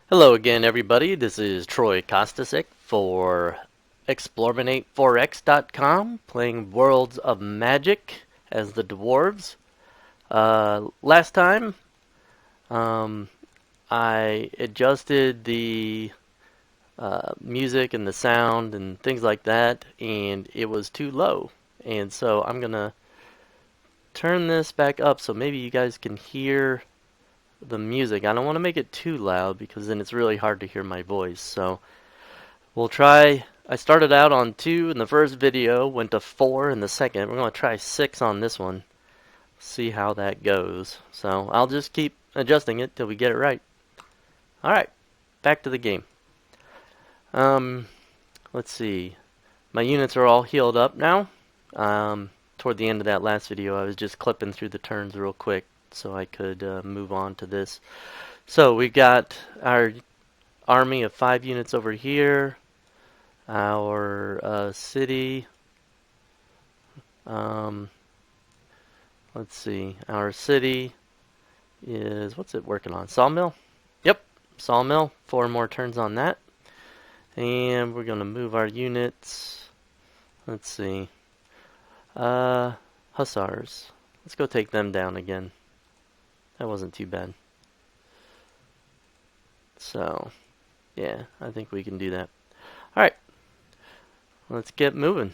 Hello again, everybody. This is Troy Kostasik for Explorminate4x.com, playing Worlds of Magic as the Dwarves. Last time, um, I adjusted the music and the sound and things like that, and it was too low. And so I'm gonna turn this back up so maybe you guys can hear the music. I don't want to make it too loud because then it's really hard to hear my voice. So we'll try. I started out on 2 in the first video, went to 4 in the second. We're going to try 6 on this one. See how that goes. So I'll just keep adjusting it till we get it right. Alright, back to the game. Let's see. My units are all healed up now. Toward the end of that last video, I was just clipping through the turns real quick so I could move on to this. So we've got our army of 5 units over here. Our city, let's see, our city is, what's it working on? Sawmill? Yep, sawmill. 4 more turns on that. And we're going to move our units. Let's see. Hussars. Let's go take them down again. That wasn't too bad. So, yeah, I think we can do that. Alright. Let's get moving.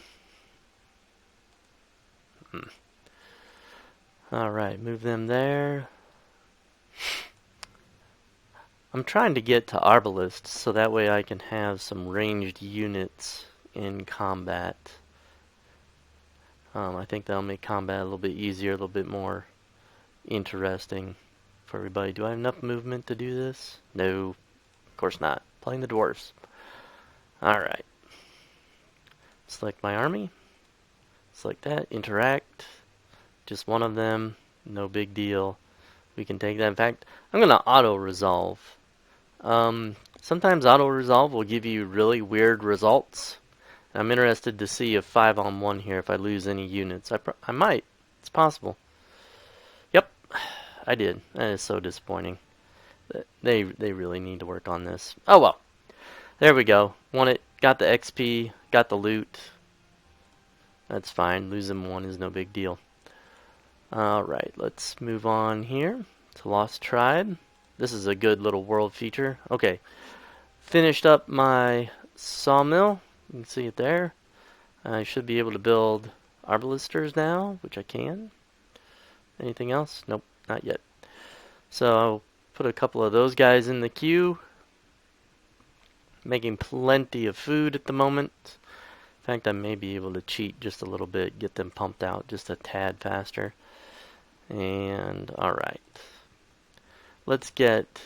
Alright, move them there. I'm trying to get to Arbalists so that way I can have some ranged units in combat. I think that'll make combat a little bit easier, a little bit more interesting for everybody. Do I have enough movement to do this? No, of course not. Playing the Dwarves. Alright. Select my army. Select that. Interact. Just one of them. No big deal. We can take that. In fact, I'm going to auto-resolve. Sometimes auto-resolve will give you really weird results. I'm interested to see if 5-on-1 here, if I lose any units. I might. It's possible. Yep, I did. That is so disappointing. They really need to work on this. Oh well. There we go. Won it. Got the XP. Got the loot. That's fine. Losing 1 is no big deal. Alright, let's move on here to Lost Tribe. This is a good little world feature. Okay. Finished up my sawmill. You can see it there. I should be able to build arbalisters now, which I can. Anything else? Nope, not yet. So I'll put a couple of those guys in the queue. Making plenty of food at the moment. In fact, I may be able to cheat just a little bit, get them pumped out just a tad faster. And, alright. Let's get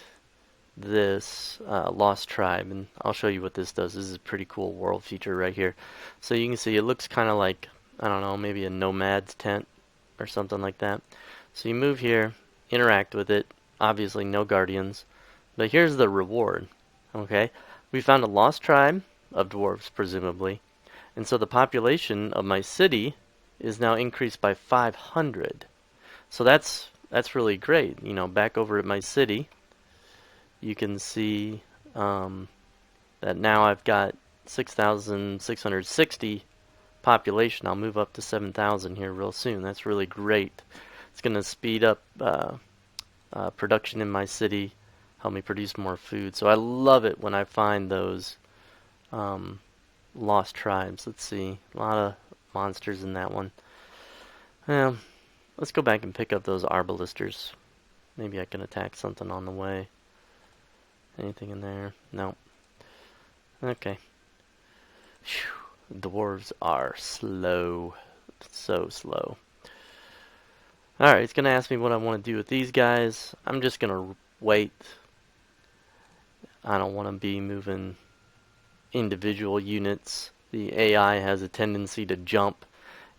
this Lost Tribe, and I'll show you what this does. This is a pretty cool world feature right here. So you can see it looks kind of like, I don't know, maybe a nomad's tent or something like that. So you move here, interact with it. Obviously no guardians. But here's the reward. Okay, we found a lost tribe of dwarves, presumably. And so the population of my city is now increased by 500. So that's really great. You know, back over at my city, you can see that now I've got 6,660 population. I'll move up to 7,000 here real soon. That's really great. It's going to speed up production in my city, help me produce more food. So I love it when I find those lost tribes. Let's see, a lot of monsters in that one. Yeah, let's go back and pick up those arbalisters. Maybe I can attack something on the way. Anything in there? No. Okay. Whew. Dwarves are slow. So slow. Alright, it's going to ask me what I want to do with these guys. I'm just going to wait. I don't want to be moving individual units. The AI has a tendency to jump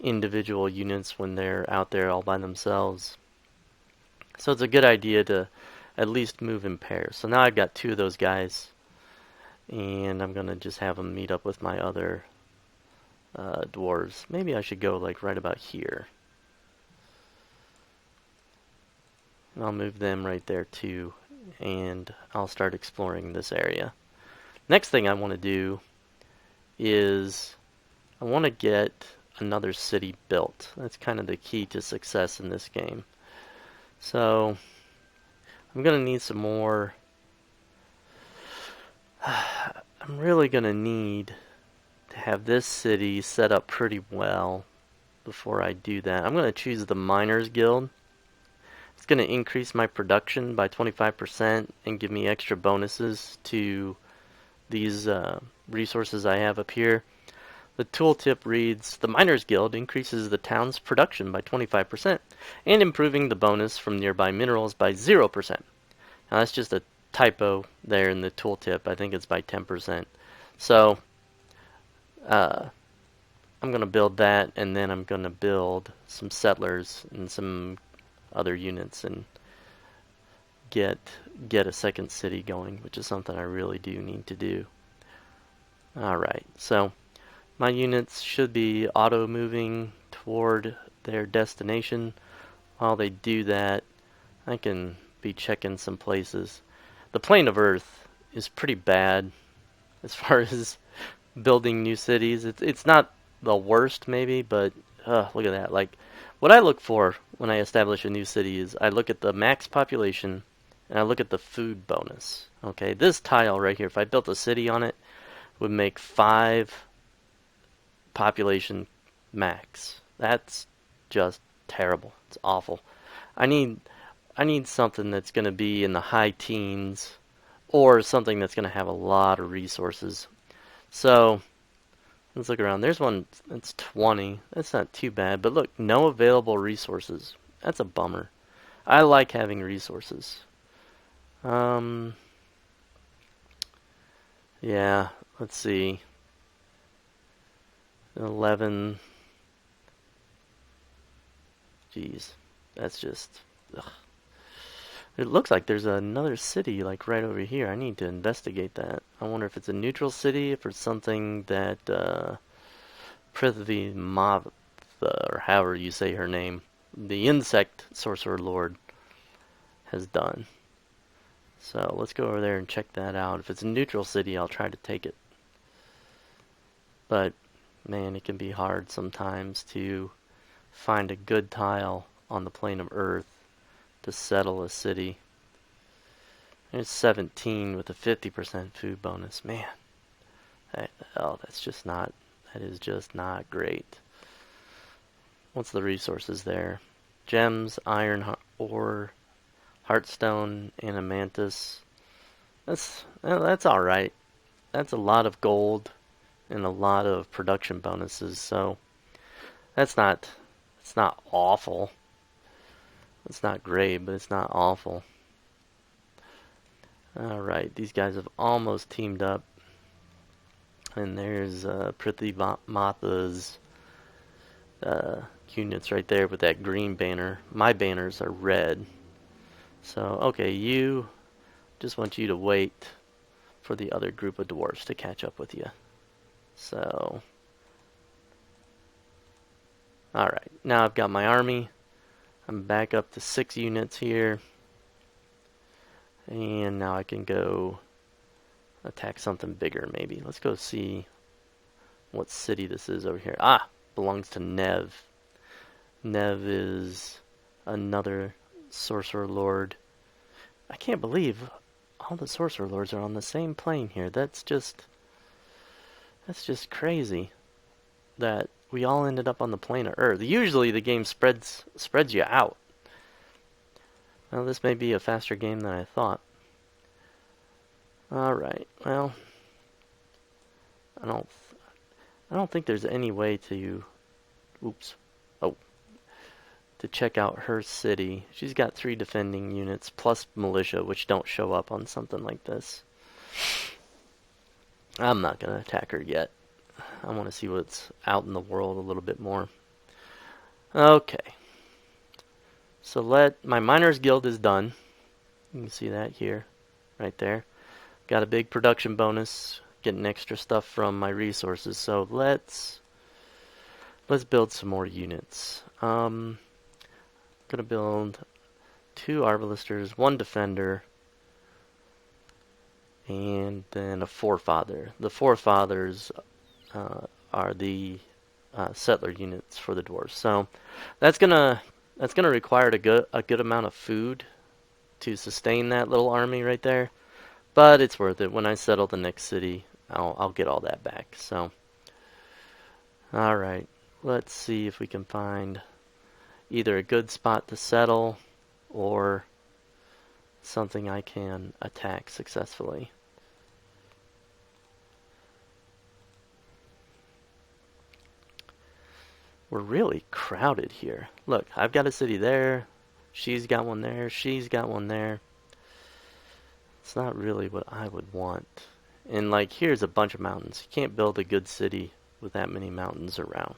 individual units when they're out there all by themselves. So it's a good idea to at least move in pairs. So now I've got 2 of those guys, and I'm going to just have them meet up with my other dwarves. Maybe I should go like right about here. And I'll move them right there too. and I'll start exploring this area. Next thing I want to do is I want to get another city built. That's kind of the key to success in this game. So I'm going to need some more. I'm really going to need to have this city set up pretty well before I do that. I'm going to choose the Miners Guild. It's going to increase my production by 25% and give me extra bonuses to these resources I have up here. The tooltip reads, the Miners Guild increases the town's production by 25% and improving the bonus from nearby minerals by 0%. Now that's just a typo there in the tooltip. I think it's by 10%. So I'm going to build that, and then I'm going to build some settlers and some other units and get a second city going, which is something I really do need to do. Alright, so my units should be auto moving toward their destination. While they do that, I can be checking some places. The plane of Earth is pretty bad as far as building new cities. It's not the worst maybe, but look at that. Like, what I look for when I establish a new city is I look at the max population and I look at the food bonus. Okay, this tile right here, if I built a city on it, would make 5 population max. That's just terrible. It's awful. I need something that's going to be in the high teens, or something that's going to have a lot of resources. So let's look around. There's one that's 20. That's not too bad, but look, no available resources. That's a bummer. I like having resources. Yeah, let's see. 11. Jeez, that's just. Ugh. It looks like there's another city like right over here. I need to investigate that. I wonder if it's a neutral city, if it's something that Prithvi Matha, or however you say her name, the insect sorcerer lord, has done. So let's go over there and check that out. If it's a neutral city, I'll try to take it. But man, it can be hard sometimes to find a good tile on the plane of Earth to settle a city. There's 17 with a 50% food bonus. Man, that is just not great. What's the resources there? Gems, iron ore, heartstone, adamantus. That's all right. That's a lot of gold and a lot of production bonuses. So it's not awful. It's not great, but it's not awful. Alright, these guys have almost teamed up. And there's Prithvi Matha's units right there with that green banner. My banners are red. So, okay, just want you to wait for the other group of dwarves to catch up with you. So, alright, now I've got my army. I'm back up to 6 units here. And now I can go attack something bigger, maybe. Let's go see what city this is over here. Ah! Belongs to Nev. Nev is another sorcerer lord. I can't believe all the sorcerer lords are on the same plane here. That's just crazy that we all ended up on the plane of Earth. Usually the game spreads you out. Well, this may be a faster game than I thought. Alright, well, I don't think there's any way to, to check out her city. She's got 3 defending units plus militia, which don't show up on something like this. I'm not going to attack her yet. I want to see what's out in the world a little bit more. Okay. So my Miners Guild is done. You can see that here, right there. Got a big production bonus, getting extra stuff from my resources. So let's build some more units. Gonna build 2 arbalisters, 1 defender, and then a forefather. The forefathers are the settler units for the dwarves. So that's gonna require a good amount of food to sustain that little army right there. But it's worth it. When I settle the next city, I'll get all that back. So, all right, let's see if we can find either a good spot to settle or something I can attack successfully. We're really crowded here. Look, I've got a city there. She's got one there. She's got one there. It's not really what I would want. And like, here's a bunch of mountains. You can't build a good city with that many mountains around.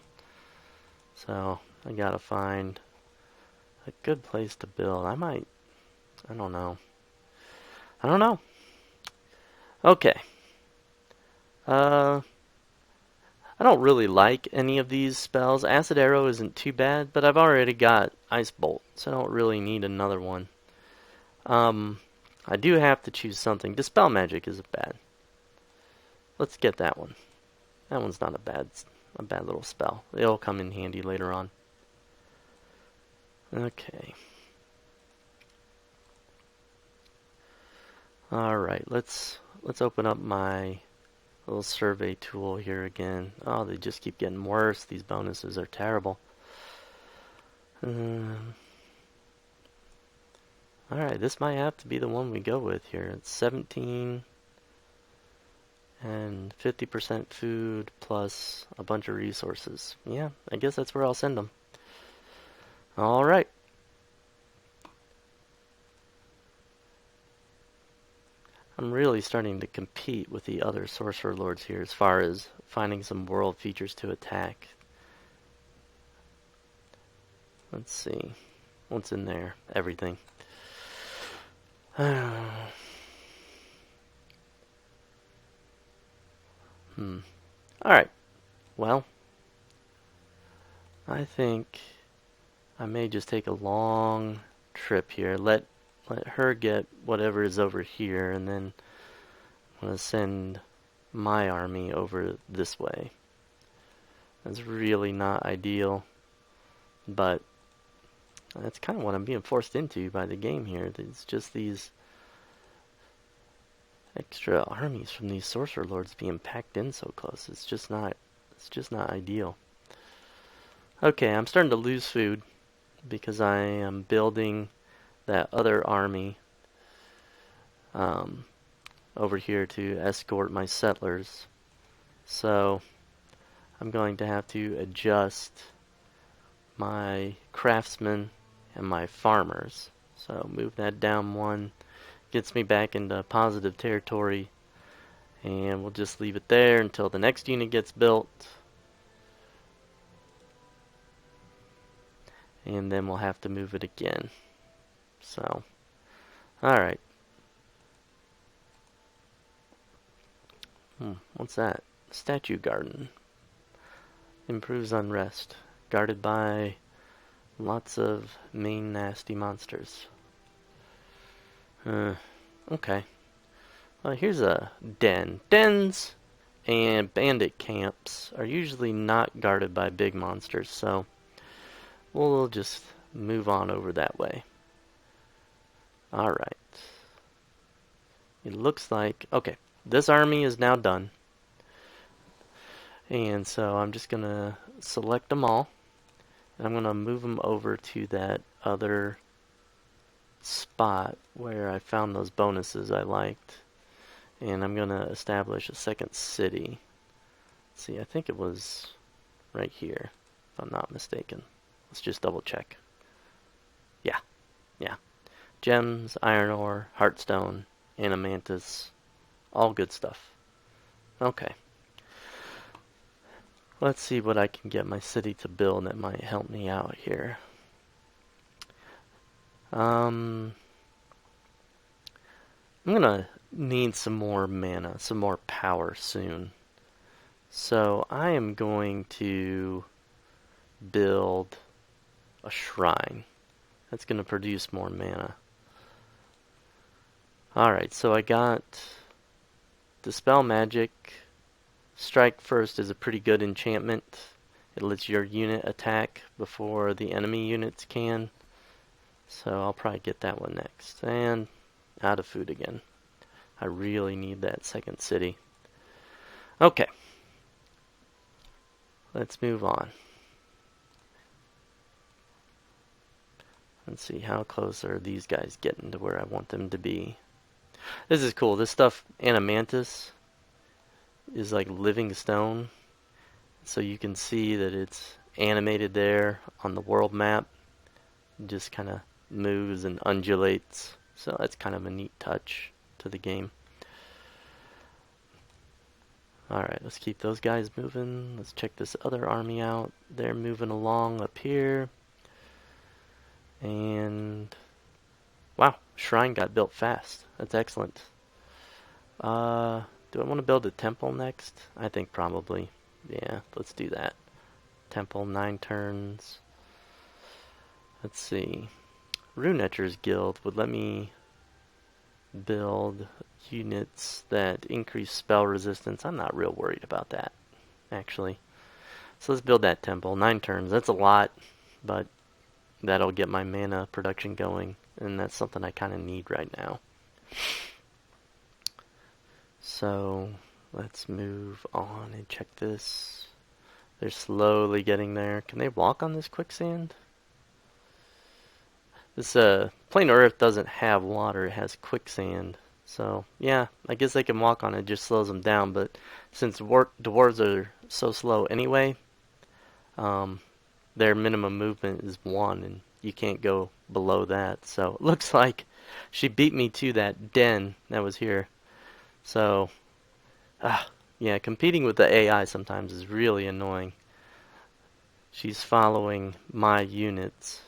So I gotta find a good place to build. I don't know. Okay. I don't really like any of these spells. Acid Arrow isn't too bad, but I've already got Ice Bolt, so I don't really need another one. I do have to choose something. Dispel Magic isn't bad. Let's get that one. That one's not a bad little spell. It'll come in handy later on. Okay. Alright, let's open up my little survey tool here again. Oh, they just keep getting worse. These bonuses are terrible. Alright, this might have to be the one we go with here. It's 17 and 50% food plus a bunch of resources. Yeah, I guess that's where I'll send them. Alright. I'm really starting to compete with the other Sorcerer Lords here as far as finding some world features to attack. Let's see. What's in there? Everything. Alright. Well, I think I may just take a long trip here. Let her get whatever is over here, and then I'm going to send my army over this way. That's really not ideal, but that's kind of what I'm being forced into by the game here. It's just these extra armies from these Sorcerer Lords being packed in so close. It's just not ideal. Okay, I'm starting to lose food because I am building that other army over here to escort my settlers. So I'm going to have to adjust my craftsmen and my farmers. So move that down one. Gets me back into positive territory. And we'll just leave it there until the next unit gets built. And then we'll have to move it again. So, alright. What's that? Statue Garden. Improves unrest. Guarded by lots of mean, nasty monsters. Okay. Well, here's a den. Dens and bandit camps are usually not guarded by big monsters, so we'll just move on over that way. Alright. It looks like... Okay, this army is now done. And so I'm just going to select them all. And I'm going to move them over to that other spot where I found those bonuses I liked. And I'm going to establish a second city. Let's see, I think it was right here, if I'm not mistaken. Let's just double check. Yeah. Gems, iron ore, heartstone, animantis, all good stuff. Okay. Let's see what I can get my city to build that might help me out here. I'm gonna need some more mana, some more power soon. So I am going to build a shrine. That's going to produce more mana. Alright, so I got Dispel Magic. Strike First is a pretty good enchantment. It lets your unit attack before the enemy units can. So I'll probably get that one next. And out of food again. I really need that second city. Okay. Let's move on. Let's see, how close are these guys getting to where I want them to be. This is cool. This stuff, Animantis, is like living stone. So you can see that it's animated there on the world map. It just kind of moves and undulates. So that's kind of a neat touch to the game. Alright, let's keep those guys moving. Let's check this other army out. They're moving along up here. And wow, shrine got built fast. That's excellent. Do I want to build a temple next? I think probably. Yeah, let's do that. Temple, 9 turns. Let's see. Rune Etcher's Guild would let me build units that increase spell resistance. I'm not real worried about that, actually. So let's build that temple. 9 turns. That's a lot, but that'll get my mana production going, and that's something I kind of need right now. So let's move on and check this. They're slowly getting there. Can they walk on this quicksand? This plane of Earth doesn't have water, it has quicksand. So yeah, I guess they can walk on it, just slows them down. But since dwarves are so slow anyway, their minimum movement is 1, and you can't go below that. So it looks like she beat me to that den that was here. So, yeah, competing with the AI sometimes is really annoying. She's following my units,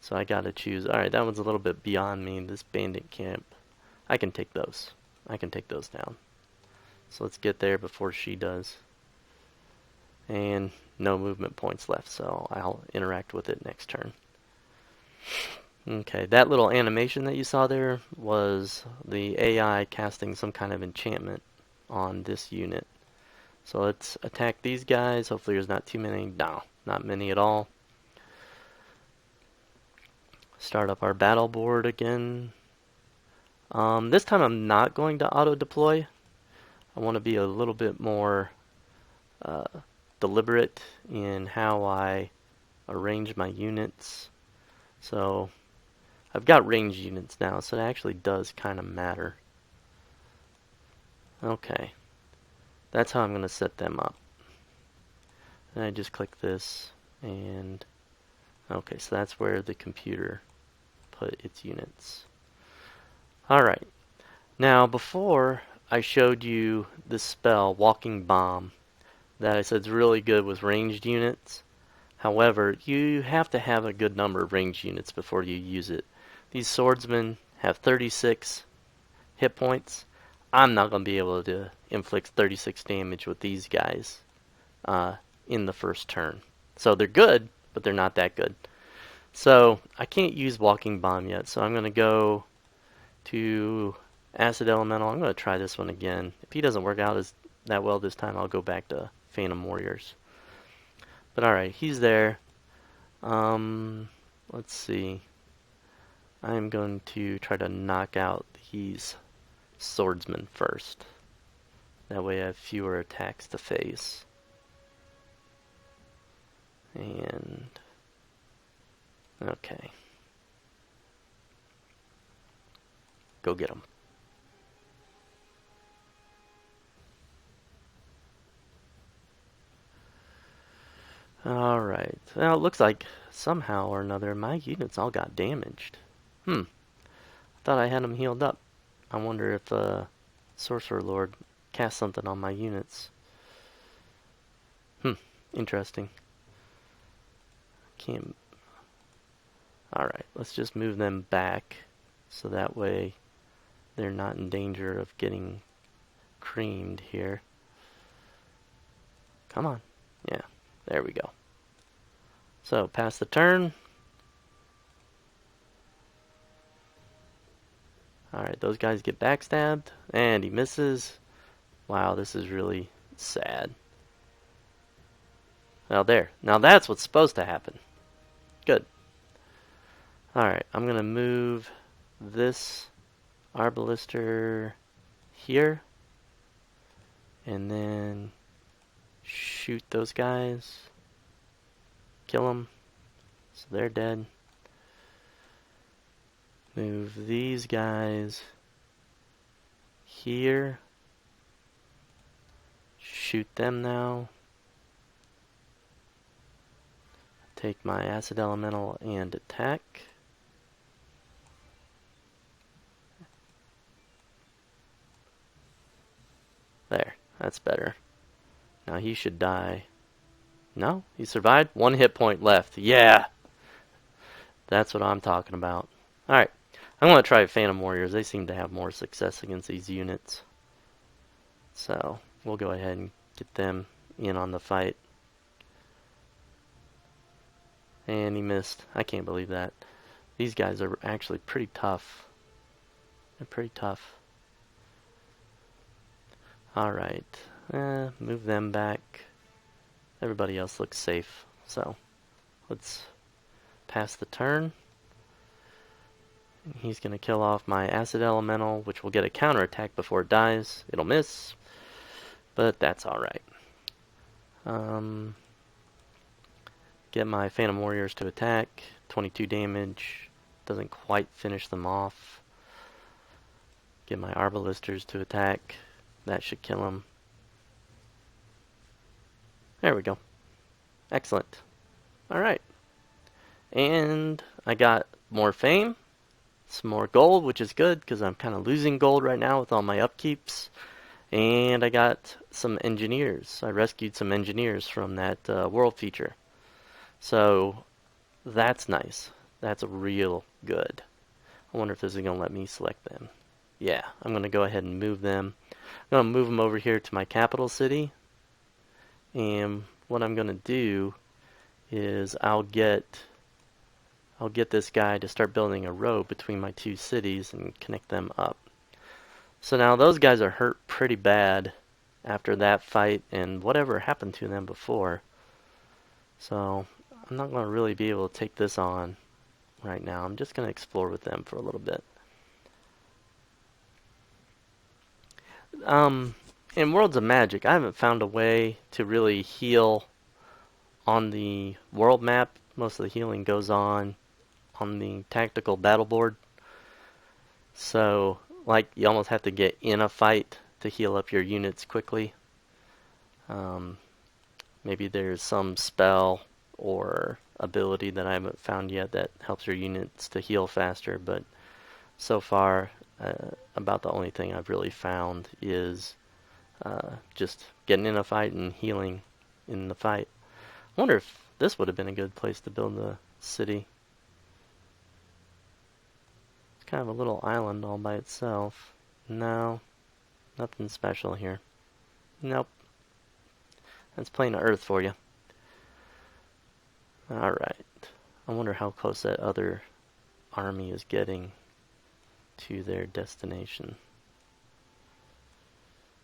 so I gotta choose. Alright, that one's a little bit beyond me, this bandit camp. I can take those. I can take those down. So let's get there before she does. And no movement points left, so I'll interact with it next turn. Okay, that little animation that you saw there was the AI casting some kind of enchantment on this unit. So let's attack these guys. Hopefully there's not too many. No, not many at all. Start up our battle board again. This time I'm not going to auto-deploy. I want to be a little bit more deliberate in how I arrange my units. So I've got ranged units now, so it actually does kind of matter. Okay, that's how I'm going to set them up. And I just click this, and okay, so that's where the computer put its units. Alright, now before I showed you this spell, Walking Bomb, that I said is really good with ranged units. However, you have to have a good number of ranged units before you use it. These swordsmen have 36 hit points. I'm not going to be able to inflict 36 damage with these guys in the first turn. So they're good, but they're not that good. So I can't use Walking Bomb yet, so I'm going to go to Acid Elemental. I'm going to try this one again. If he doesn't work out that well this time, I'll go back to Phantom Warriors. But alright, he's there. Let's see. I'm going to try to knock out these swordsmen first. That way I have fewer attacks to face. And okay. Go get them. Alright. Well, it looks like somehow or another my units all got damaged. I thought I had them healed up. I wonder if Sorcerer Lord cast something on my units. Interesting. Can't. Alright, let's just move them back so that way they're not in danger of getting creamed here. Come on. Yeah, there we go. So, pass the turn. Alright, those guys get backstabbed, and he misses. Wow, this is really sad. Now there. Now that's what's supposed to happen. Good. Alright, I'm going to move this arbalister here. And then shoot those guys. Kill them. So they're dead. Move these guys here. Shoot them now. Take my acid elemental and attack. There, that's better. Now he should die. No, he survived. 1 hit point left. Yeah! That's what I'm talking about. Alright, I'm going to try Phantom Warriors. They seem to have more success against these units. So, we'll go ahead and get them in on the fight. And he missed. I can't believe that. These guys are actually pretty tough. They're pretty tough. Alright, move them back. Everybody else looks safe. So, let's pass the turn. He's going to kill off my acid elemental, which will get a counterattack before it dies. It'll miss, but that's alright. Get my Phantom Warriors to attack. 22 damage. Doesn't quite finish them off. Get my Arbalisters to attack. That should kill him. There we go. Excellent. Alright. And I got more fame. Some more gold, which is good because I'm kind of losing gold right now with all my upkeeps. And I got some engineers. I rescued some engineers from that world feature. So that's nice. That's real good. I wonder if this is going to let me select them. Yeah, I'm going to go ahead and move them. I'm going to move them over here to my capital city. And what I'm going to do is I'll get this guy to start building a road between my two cities and connect them up. So now those guys are hurt pretty bad after that fight and whatever happened to them before. So I'm not going to really be able to take this on right now. I'm just going to explore with them for a little bit. In Worlds of Magic, I haven't found a way to really heal on the world map. Most of the healing goes on the tactical battle board. So, like, you almost have to get in a fight to heal up your units quickly. Maybe there's some spell or ability that I haven't found yet that helps your units to heal faster, but so far, about the only thing I've really found is just getting in a fight and healing in the fight. I wonder if this would have been a good place to build a city. It's kind of a little island all by itself. No, nothing special here. Nope. That's plain Earth for you. Alright. I wonder how close that other army is getting to their destination.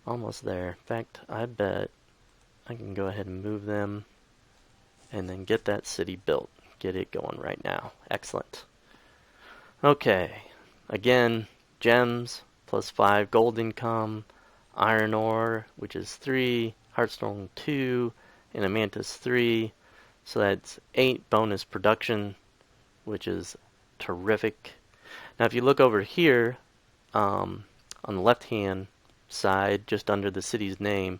Almost there. In fact, I bet I can go ahead and move them and then get that city built. Get it going right now. Excellent. Okay. Again, gems, +5 gold income, iron ore, which is 3, heartstone 2, and a mantis 3. So that's 8 bonus production, which is terrific. Now if you look over here, on the left hand side, just under the city's name,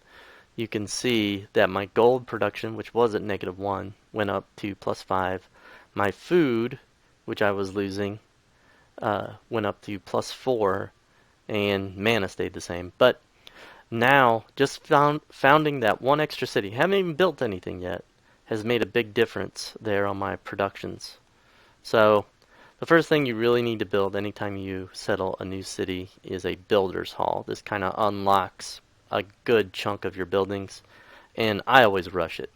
you can see that my gold production, which was at -1, went up to +5. My food, which I was losing, went up to +4, and mana stayed the same. But now, just founding that one extra city, haven't even built anything yet, has made a big difference there on my productions. So the first thing you really need to build anytime you settle a new city is a builder's hall. This kind of unlocks a good chunk of your buildings, and I always rush it.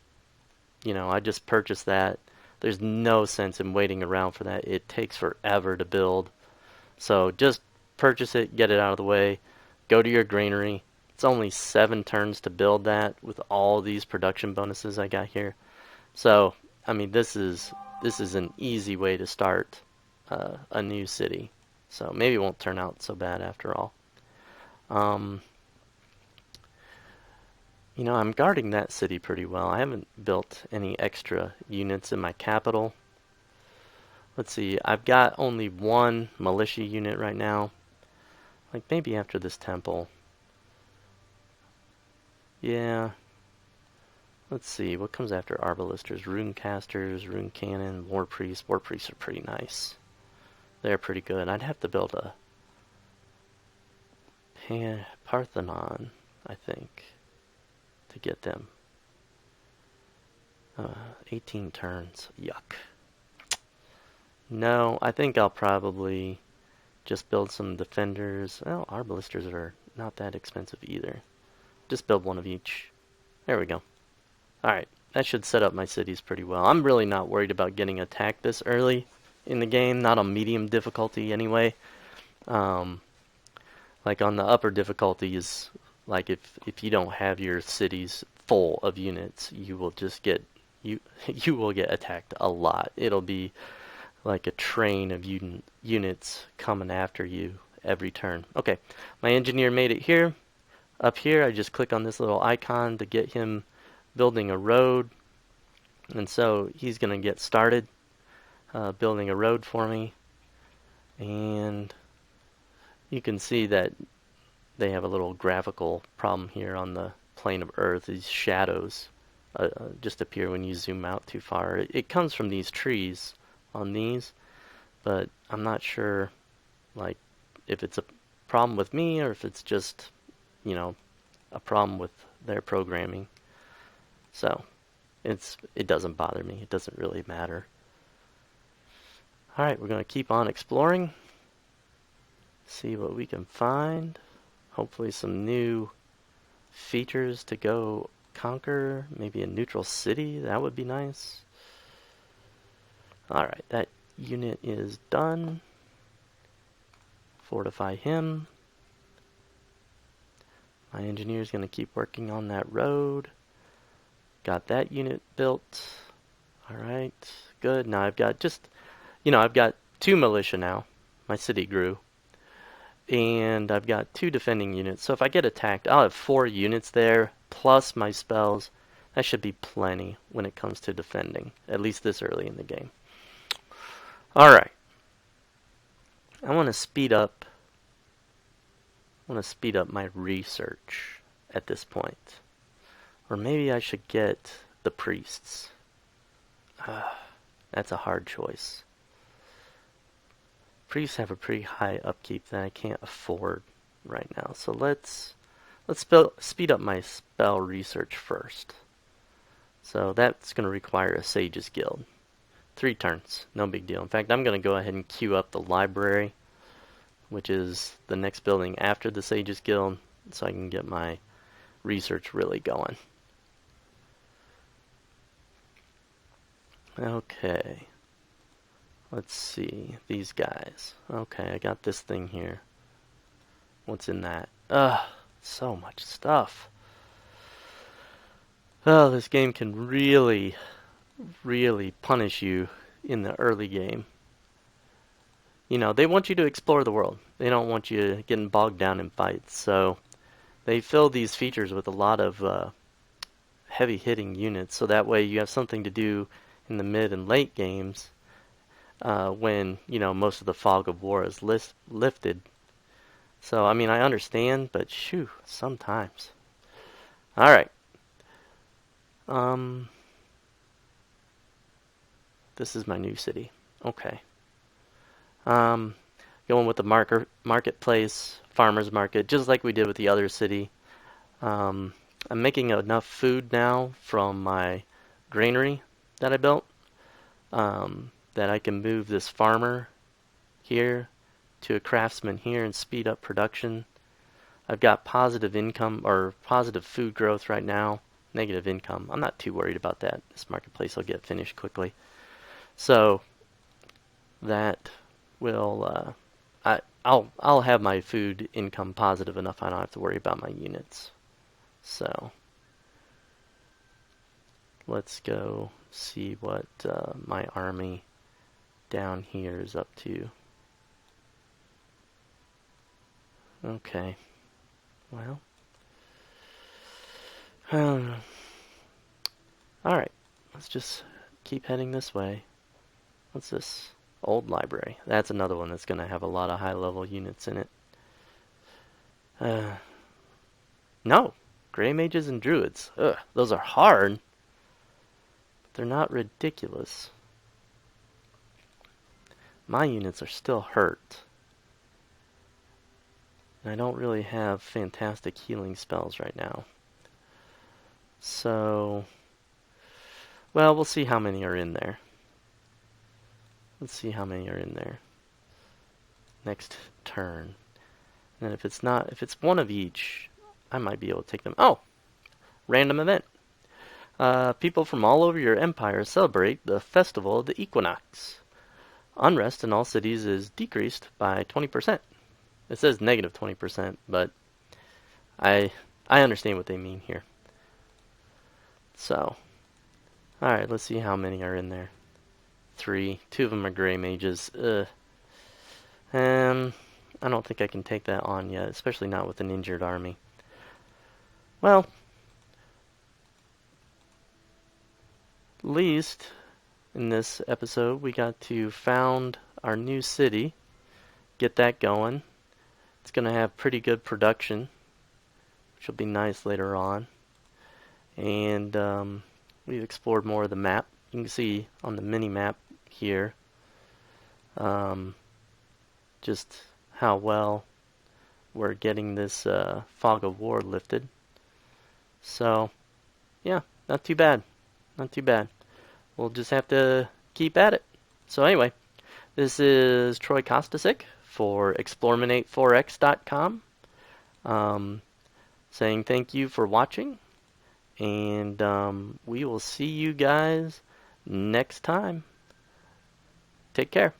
You know, I just purchased that. There's no sense in waiting around for that. It takes forever to build. So just purchase it, get it out of the way, go to your granary, It's only 7 turns to build that with all these production bonuses I got here. So, I mean, this is an easy way to start a new city. So maybe it won't turn out so bad after all. You know, I'm guarding that city pretty well. I haven't built any extra units in my capital. Let's see, I've got only 1 militia unit right now. Like maybe after this temple. Yeah. Let's see, what comes after arbalisters? Rune casters, rune cannon, war priests. War priests are pretty nice. They're pretty good. I'd have to build a Parthenon, I think, to get them. 18 turns. Yuck. No, I think I'll probably just build some defenders. Oh, arbalisters are not that expensive either. Just build 1 of each. There we go. Alright, that should set up my cities pretty well. I'm really not worried about getting attacked this early in the game. Not on medium difficulty anyway. Like on the upper difficulties, like if you don't have your cities full of units, you will just get you will get attacked a lot. It'll be like a train of units coming after you every turn. Okay, my engineer made it here. Up here, I just click on this little icon to get him building a road. And so he's going to get started building a road for me. And you can see that they have a little graphical problem here on the plane of Earth. These shadows just appear when you zoom out too far. It comes from these trees on these, but I'm not sure like if it's a problem with me or if it's just, you know, a problem with their programming. So it doesn't bother me. It doesn't really matter. Alright, we're going to keep on exploring. See what we can find. Hopefully some new features to go conquer. Maybe a neutral city. That would be nice. Alright, that unit is done. Fortify him. My engineer's going to keep working on that road. Got that unit built. Alright, good. Now I've got just, you know, I've got 2 militia now. My city grew. And I've got 2 defending units. So if I get attacked, I'll have 4 units there, plus my spells. That should be plenty when it comes to defending, at least this early in the game. Alright. I want to speed up my research at this point. Or maybe I should get the priests. That's a hard choice. Priests have a pretty high upkeep that I can't afford right now. So let's speed up my spell research first. So that's going to require a Sage's Guild. 3 turns, no big deal. In fact, I'm going to go ahead and queue up the library, which is the next building after the Sage's Guild, so I can get my research really going. Okay. Let's see. These guys. Okay, I got this thing here. What's in that? So much stuff. Oh, this game can really, really punish you in the early game. You know, they want you to explore the world. They don't want you getting bogged down in fights. So they fill these features with a lot of heavy-hitting units, so that way you have something to do in the mid and late games when, you know, most of the fog of war is lifted. So, I mean, I understand, but shoo, sometimes. Alright. This is my new city. Okay. Going with the marketplace, farmer's market, just like we did with the other city. I'm making enough food now from my granary that I built that I can move this farmer here to a craftsman here and speed up production. I've got positive income or positive food growth right now, negative income. I'm not too worried about that. This marketplace will get finished quickly. So that will I'll have my food income positive enough. I don't have to worry about my units. So let's go see what my army down here is up to. Okay. Well. Alright. Let's just keep heading this way. What's this? Old library. That's another one that's going to have a lot of high-level units in it. No. Grey mages and druids. Ugh, those are hard. But they're not ridiculous. My units are still hurt. And I don't really have fantastic healing spells right now. So, well, we'll see how many are in there. Let's see how many are in there. Next turn. And if it's one of each, I might be able to take them. Oh! Random event. People from all over your empire celebrate the festival of the equinox. Unrest in all cities is decreased by 20%. It says negative 20%, but I understand what they mean here. So, alright, let's see how many are in there. 3. 2 of them are gray mages. I don't think I can take that on yet, especially not with an injured army. Well, at least in this episode we got to found our new city, get that going. It's going to have pretty good production, which will be nice later on. And we've explored more of the map. You can see on the mini-map here just how well we're getting this fog of war lifted. So, yeah, not too bad. Not too bad. We'll just have to keep at it. So anyway, this is Troy Kostasik for Explorminate4x.com, saying thank you for watching, and we will see you guys next time. Take care.